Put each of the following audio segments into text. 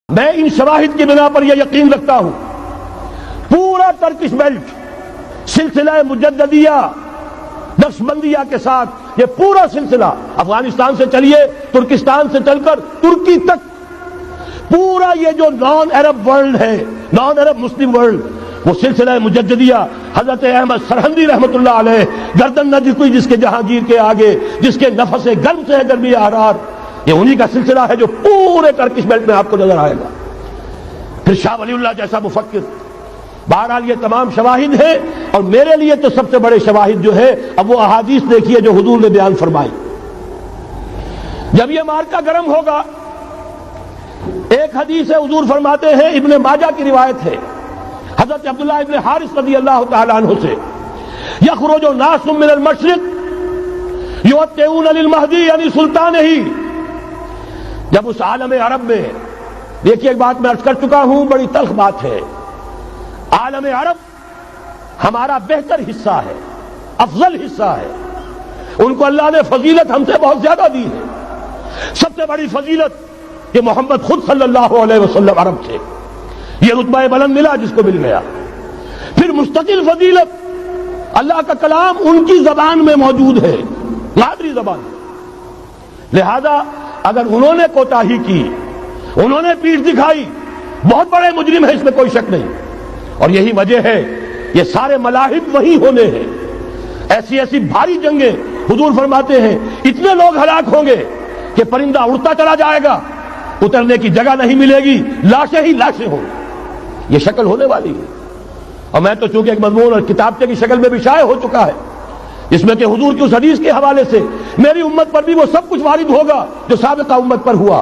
میں ان شواہد کی بنا پر یہ یقین رکھتا ہوں پورا ٹرکش بیلٹ سلسلہ مجددیہ نقشبندیہ کے ساتھ یہ پورا سلسلہ افغانستان سے چلیے ترکستان سے چل کر ترکی تک پورا یہ جو نان عرب ورلڈ ہے نان عرب مسلم ورلڈ وہ سلسلہ مجددیہ حضرت احمد سرہندی رحمت اللہ علیہ گردن نہ جھکی جس کے جہانگیر کے آگے جس کے نفس گرم سے ہے گرمی احرار یہ انہی کا سلسلہ ہے جو پورے ٹرکش بیلٹ میں آپ کو نظر آئے گا. پھر شاہ ولی اللہ جیسا مفکر. بہرحال یہ تمام شواہد ہیں اور میرے لیے تو سب سے بڑے شواہد جو ہے اب وہ احادیث دیکھیے جو حضور نے بیان فرمائی. جب یہ مارکا گرم ہوگا ایک حدیث ہے حضور فرماتے ہیں ابن ماجہ کی روایت ہے حضرت عبداللہ ابن حارث رضی اللہ تعالی عنہ سے یخرج ناس من المشرق یؤتون للمہدی یعنی سلطان ہی. جب اس عالم عرب میں دیکھیے ایک بات میں عرض کر چکا ہوں بڑی تلخ بات ہے عالم عرب ہمارا بہتر حصہ ہے افضل حصہ ہے ان کو اللہ نے فضیلت ہم سے بہت زیادہ دی ہے. سب سے بڑی فضیلت کہ محمد خود صلی اللہ علیہ وسلم عرب تھے یہ رتبہ بلند ملا جس کو مل گیا. پھر مستقل فضیلت اللہ کا کلام ان کی زبان میں موجود ہے مادری زبان. لہذا اگر انہوں نے کوتاہی کی انہوں نے پیٹھ دکھائی بہت بڑے مجرم ہیں اس میں کوئی شک نہیں. اور یہی وجہ ہے یہ سارے ملاحد وہی ہونے ہیں. ایسی ایسی بھاری جنگیں حضور فرماتے ہیں اتنے لوگ ہلاک ہوں گے کہ پرندہ اڑتا چلا جائے گا اترنے کی جگہ نہیں ملے گی لاشیں ہی لاشیں ہوں گی. یہ شکل ہونے والی ہے. اور میں تو چونکہ ایک مضمون اور کتابچے کی شکل میں بھی شائع ہو چکا ہے اس میں کہ حضور کی اس حدیث کے حوالے سے میری امت پر بھی وہ سب کچھ وارد ہوگا جو سابقہ امت پر ہوا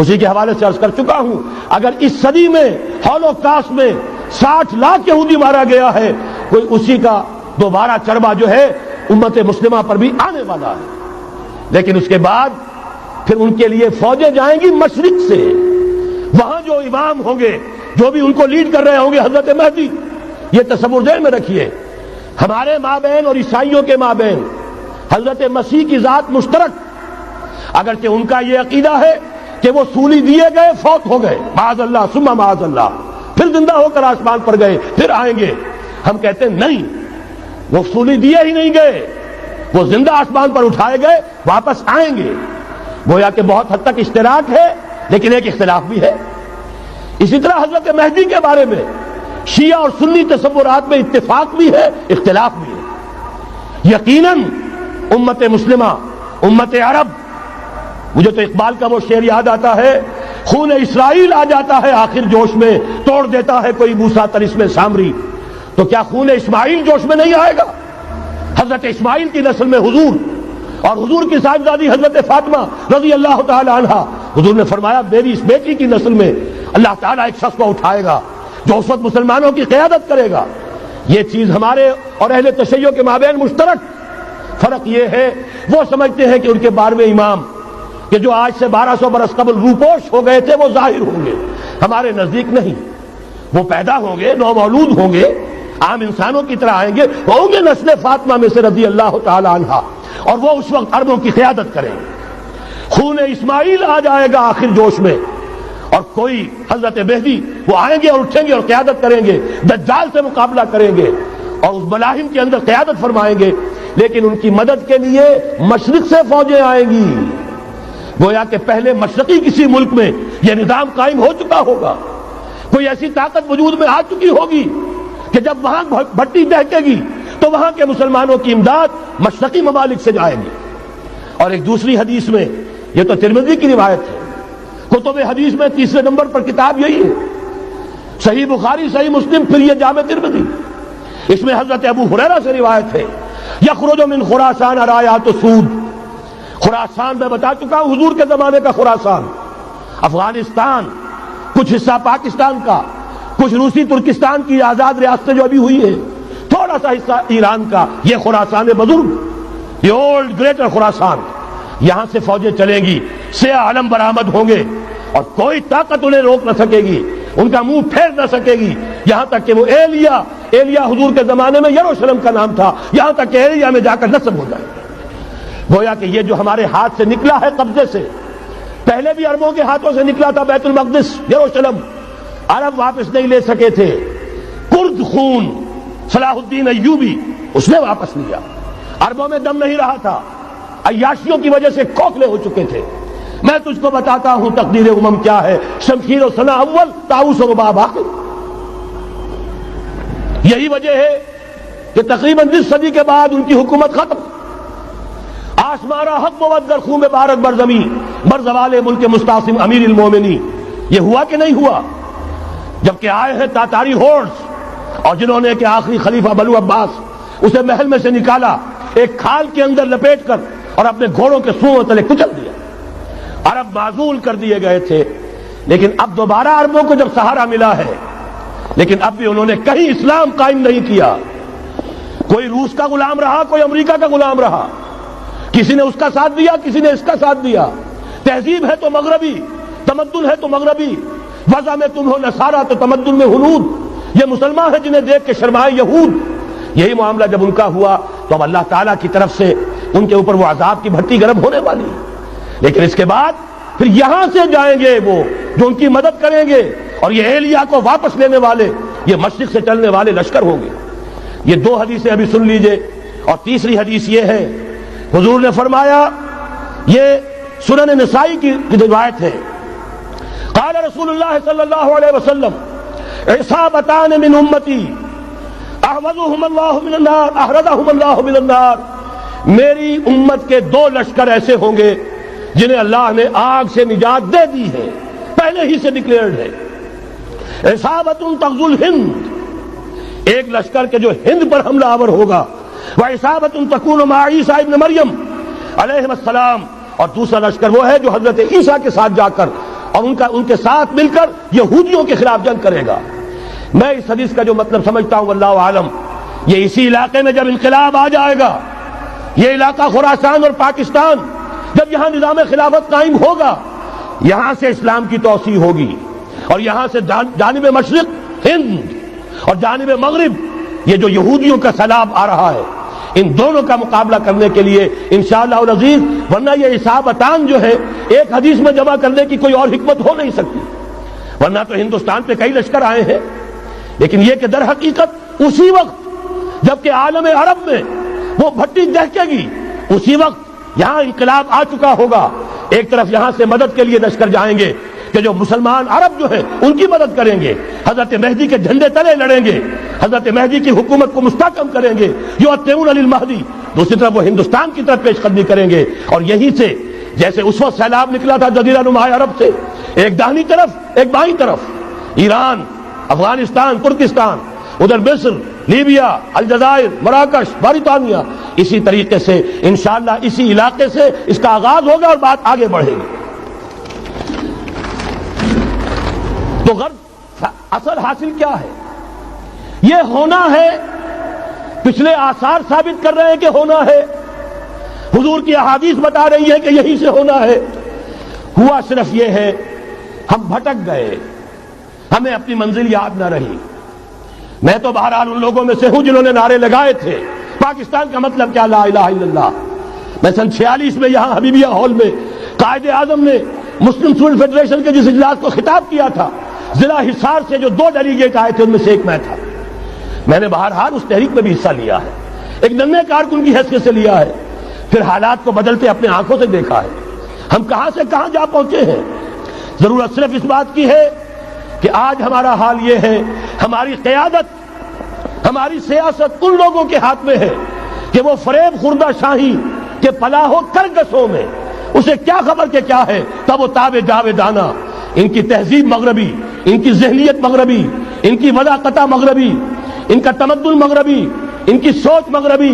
اسی کے حوالے سے عرض کر چکا ہوں. اگر اس صدی میں ہولوکاسٹ میں 60 لاکھ یہودی مارا گیا ہے کوئی اسی کا دوبارہ چربا جو ہے امت مسلمہ پر بھی آنے والا ہے. لیکن اس کے بعد پھر ان کے لیے فوجیں جائیں گی مشرق سے وہاں جو امام ہوں گے جو بھی ان کو لیڈ کر رہے ہوں گے حضرت مہدی. یہ تصور ذہن میں رکھیے ہمارے مابین اور عیسائیوں کے مابین حضرت مسیح کی ذات مشترک اگرچہ ان کا یہ عقیدہ ہے کہ وہ سولی دیے گئے فوت ہو گئے معاذ اللہ ثم معاذ اللہ پھر زندہ ہو کر آسمان پر گئے پھر آئیں گے. ہم کہتے ہیں نہیں وہ سولی دیے ہی نہیں گئے وہ زندہ آسمان پر اٹھائے گئے واپس آئیں گے. گویا کہ بہت حد تک اشتراک ہے لیکن ایک اختلاف بھی ہے. اسی طرح حضرت مہدی کے بارے میں شیعہ اور سنی تصورات میں اتفاق بھی ہے اختلاف بھی ہے. یقیناً امت مسلمہ امت عرب مجھے تو اقبال کا وہ شعر یاد آتا ہے خون اسرائیل آ جاتا ہے آخر جوش میں توڑ دیتا ہے کوئی موسیٰ طلسم سامری. تو کیا خون اسماعیل جوش میں نہیں آئے گا؟ حضرت اسماعیل کی نسل میں حضور اور حضور کی صاحبزادی حضرت فاطمہ رضی اللہ تعالی عنہا حضور نے فرمایا میری اس بیٹی کی نسل میں اللہ تعالیٰ ایک شخص کو اٹھائے گا جو اس وقت مسلمانوں کی قیادت کرے گا. یہ چیز ہمارے اور اہل تشیع کے مابین مشترک. فرق یہ ہے وہ سمجھتے ہیں کہ ان کے 12ویں امام کہ جو آج سے 1200 برس قبل روپوش ہو گئے تھے وہ ظاہر ہوں گے. ہمارے نزدیک نہیں وہ پیدا ہوں گے نو مولود ہوں گے عام انسانوں کی طرح آئیں گے ہوں گے نسل فاطمہ میں سے رضی اللہ تعالی عنہا اور وہ اس وقت عربوں کی قیادت کریں گے. خون اسماعیل آ جائے گا آخر جوش میں اور کوئی حضرت مہدی وہ آئیں گے اور اٹھیں گے اور قیادت کریں گے دجال سے مقابلہ کریں گے اور اس ملاحم کے اندر قیادت فرمائیں گے. لیکن ان کی مدد کے لیے مشرق سے فوجیں آئیں گی. گویا کہ پہلے مشرقی کسی ملک میں یہ نظام قائم ہو چکا ہوگا کوئی ایسی طاقت وجود میں آ چکی ہوگی کہ جب وہاں بھٹی دہکے گی تو وہاں کے مسلمانوں کی امداد مشرقی ممالک سے جائے گی. اور ایک دوسری حدیث میں یہ تو ترمذی کی روایت ہے کتب حدیث میں تیسرے نمبر پر کتاب یہی ہے صحیح بخاری صحیح مسلم پھر یہ جامع ترمذی. اس میں حضرت ابو ہریرہ سے روایت ہے یخرج من خراسان رایات سود. خراسان میں بتا چکا ہوں حضور کے زمانے کا خراسان افغانستان کچھ حصہ پاکستان کا کچھ روسی ترکستان کی آزاد ریاستیں جو ابھی ہوئی ہیں تھوڑا سا حصہ ایران کا یہ خراسان بزرگ یہ اولڈ گریٹر خراسان. یہاں سے فوجیں چلیں گی سیاہ علم برآمد ہوں گے اور کوئی طاقت انہیں روک نہ سکے گی ان کا منہ پھیر نہ سکے گی یہاں تک کہ وہ ایلیا حضور کے زمانے میں یروشلم کا نام تھا یہاں تک کہ ایلیا میں جا کر نصب ہو جائے. گویا کہ یہ جو ہمارے ہاتھ سے نکلا ہے قبضے سے پہلے بھی عربوں کے ہاتھوں سے نکلا تھا بیت المقدس یروشلم، عرب واپس نہیں لے سکے تھے۔ کرد خون صلاح الدین ایوبی اس نے واپس لیا، عربوں میں دم نہیں رہا تھا، عیاشیوں کی وجہ سے کھوکھلے ہو چکے تھے۔ میں تجھ کو بتاتا ہوں تقدیر امم کیا ہے، شمشیر و ثنا اول، طاؤس و رباب آخر۔ یہی وجہ ہے کہ تقریباً 20 صدی کے بعد ان کی حکومت ختم۔ آسمارا حق بود در خون بارک بر زمین بر زوال ملک مستعصم امیر المومنین۔ یہ ہوا کہ نہیں ہوا؟ جبکہ آئے ہیں تاتاری ہورس، اور جنہوں نے کہ آخری خلیفہ بنو عباس اسے محل میں سے نکالا، ایک کھال کے اندر لپیٹ کر اور اپنے گھوڑوں کے سوؤں تلے کچل دیا۔ عرب معزول کر دیے گئے تھے، لیکن اب دوبارہ عربوں کو جب سہارا ملا ہے، لیکن اب بھی انہوں نے کہیں اسلام قائم نہیں کیا۔ کوئی روس کا غلام رہا، کوئی امریکہ کا غلام رہا، کسی نے اس کا ساتھ دیا، کسی نے اس کا ساتھ دیا۔ تہذیب ہے تو مغربی، تمدن ہے تو مغربی، وضع میں تم ہو نصارہ تو تمدن میں ہنود۔ یہ مسلمان ہیں جنہیں دیکھ کے شرمائے یہود۔ یہی معاملہ جب ان کا ہوا تو اب اللہ تعالیٰ کی طرف سے ان کے اوپر وہ عذاب کی بھٹی گرم ہونے والی ہے۔ لیکن اس کے بعد پھر یہاں سے جائیں گے وہ جو ان کی مدد کریں گے، اور یہ ایلیا کو واپس لینے والے، یہ مشرق سے چلنے والے لشکر ہوں گے۔ یہ 2 حدیثیں ابھی سن لیجئے، اور تیسری حدیث یہ ہے، حضور نے فرمایا، یہ سنن نسائی کی روایت ہے، قال رسول اللہ صلی اللہ علیہ وسلم عصابتان من امتی احوذهم اللہ من النار احرزهم اللہ من النار۔ میری امت کے 2 لشکر ایسے ہوں گے جنہیں اللہ نے آگ سے نجات دے دی ہے، پہلے ہی سے ڈکلیئرڈ ہے۔ عصابۃ تغزو الہند، ایک لشکر کے جو ہند پر حملہ آور ہوگا، وعصابۃ تکون مع عیسیٰ ابن مریم علیہ السلام، اور دوسرا لشکر وہ ہے جو حضرت عیسیٰ کے ساتھ جا کر اور ان کے ساتھ مل کر یہودیوں کے خلاف جنگ کرے گا۔ میں اس حدیث کا جو مطلب سمجھتا ہوں واللہ عالم، یہ اسی علاقے میں جب انقلاب آ جائے گا، یہ علاقہ خراسان اور پاکستان، جب یہاں نظام خلافت قائم ہوگا، یہاں سے اسلام کی توسیع ہوگی، اور یہاں سے جانب مشرق ہند اور جانب مغرب یہ جو یہودیوں کا سیلاب آ رہا ہے، ان دونوں کا مقابلہ کرنے کے لیے انشاءاللہ العزیز، ورنہ یہ عصابتان جو ہے ایک حدیث میں جمع کرنے کی کوئی اور حکمت ہو نہیں سکتی، ورنہ تو ہندوستان پہ کئی لشکر آئے ہیں، لیکن یہ کہ در حقیقت اسی وقت جبکہ عالم عرب میں وہ بھٹی دہکے گی، اسی وقت یہاں انقلاب آ چکا ہوگا۔ ایک طرف یہاں سے مدد کے لیے لشکر جائیں گے کہ جو مسلمان عرب جو ہیں ان کی مدد کریں گے، حضرت مہدی کے جھنڈے تلے لڑیں گے، حضرت مہدی کی حکومت کو مستحکم کریں گے، یؤتون للمہدی۔ دوسری طرف وہ ہندوستان کی طرف پیش قدمی کریں گے، اور یہیں سے جیسے اس وقت سیلاب نکلا تھا جزیرہ نما عرب سے، ایک داہنی طرف ایک بائیں طرف، ایران، افغانستان، ترکستان، ادھر مصر، لیبیا، الجزائر، مراکش، باریتانیہ، اسی طریقے سے انشاءاللہ اسی علاقے سے اس کا آغاز ہوگا اور بات آگے بڑھے گی۔ تو غرض اصل حاصل کیا ہے؟ یہ ہونا ہے، پچھلے آثار ثابت کر رہے ہیں کہ ہونا ہے، حضور کی احادیث بتا رہی ہے کہ یہی سے ہونا ہے۔ ہوا صرف یہ ہے ہم بھٹک گئے، ہمیں اپنی منزل یاد نہ رہی۔ میں تو بہرحال ان لوگوں میں سے ہوں جنہوں نے نعرے لگائے تھے پاکستان کا مطلب کیا، لا الہ الا اللہ۔ میں سن 46 میں یہاں حبیبیہ ہال میں قائد اعظم نے مسلم سول فیڈریشن کے جس اجلاس کو خطاب کیا تھا، ضلع حصار سے جو 2 ڈیلیگیٹ آئے تھے ان میں سے ایک میں تھا۔ میں نے بہرحال اس تحریک میں بھی حصہ لیا ہے، ایک ننھے کارکن کی حیثیت سے لیا ہے، پھر حالات کو بدلتے اپنے آنکھوں سے دیکھا ہے، ہم کہاں سے کہاں جا پہنچے ہیں۔ ضرورت صرف اس بات کی ہے کہ آج ہمارا حال یہ ہے، ہماری قیادت، ہماری سیاست ان لوگوں کے ہاتھ میں ہے کہ وہ فریب خوردہ شاہی کے پلاح و کرگسوں میں اسے کیا خبر کہ کیا ہے، تب وہ تاب جاویدانہ، ان کی تہذیب مغربی، ان کی ذہنیت مغربی، ان کی وضاقتہ مغربی، ان کا تمدن مغربی، ان کی سوچ مغربی،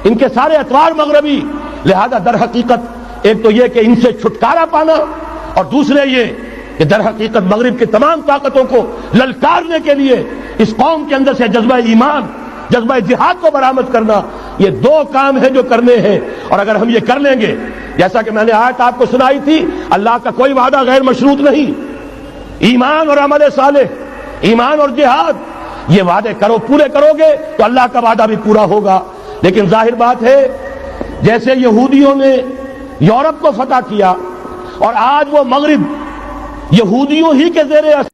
ان کے سارے اطوار مغربی۔ لہذا در حقیقت ایک تو یہ کہ ان سے چھٹکارا پانا، اور دوسرے یہ کہ در حقیقت مغرب کی تمام طاقتوں کو للکارنے کے لیے اس قوم کے اندر سے جذبہ ایمان، جذبہ جہاد کو برآمد کرنا، یہ 2 کام ہیں جو کرنے ہیں۔ اور اگر ہم یہ کر لیں گے، جیسا کہ میں نے آیت آپ کو سنائی تھی، اللہ کا کوئی وعدہ غیر مشروط نہیں، ایمان اور عمل صالح، ایمان اور جہاد، یہ وعدے کرو، پورے کرو گے تو اللہ کا وعدہ بھی پورا ہوگا۔ لیکن ظاہر بات ہے جیسے یہودیوں نے یورپ کو فتح کیا، اور آج وہ مغرب یہودیوں ہی کے زیر